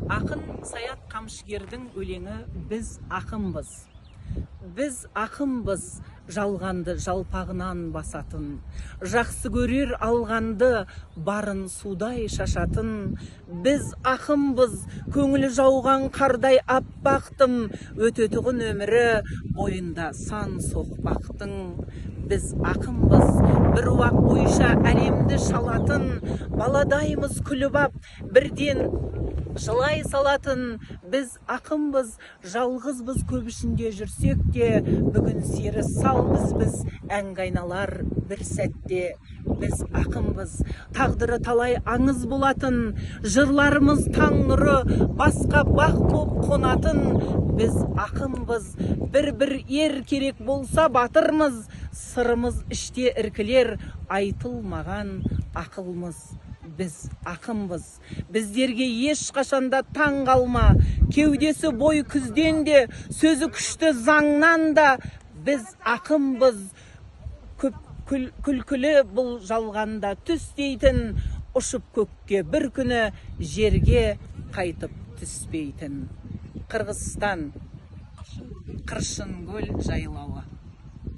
Ақын Саят Қамшыгердің өлеңі «Біз ақынбыз». Біз ақынбыз, жалғанды жалпағынан басатын, жақсы көрер алғанды барын судай шашатын. Біз ақынбыз, көңілі жауған қардай аппақтым, өтетұғын өмірі бойында сан соқпақтың. Біз ақынбыз, бір уақ бойша әлемді шалатын, баладаймыз күліп ап, бірден жылай салатын. Біз ақынбыз, жалғызбыз көп ішінде жүрсек те, бүгін сері салбыз біз әнге айналар бір сәтте. Біз ақынбыз, тағдыры талай аңыз болатын, жырларымыз таң нұры басқа бақ боп қонатын. Біз ақынбыз, бір ер керек болса батырмыз, сырымыз іште іркілер айтылмаған ақылмыз. Біз ақынбыз, біздерге ешқашанда таң қалма, кеудесі бой күзден де, сөзі күшті заңнан да. Біз ақынбыз, күлкілі бұл жалғанда түстейтін, ұшып көкке бір күні жерге қайтып түспейтін. Қырғызстан, Қыршынкөл жайлауы.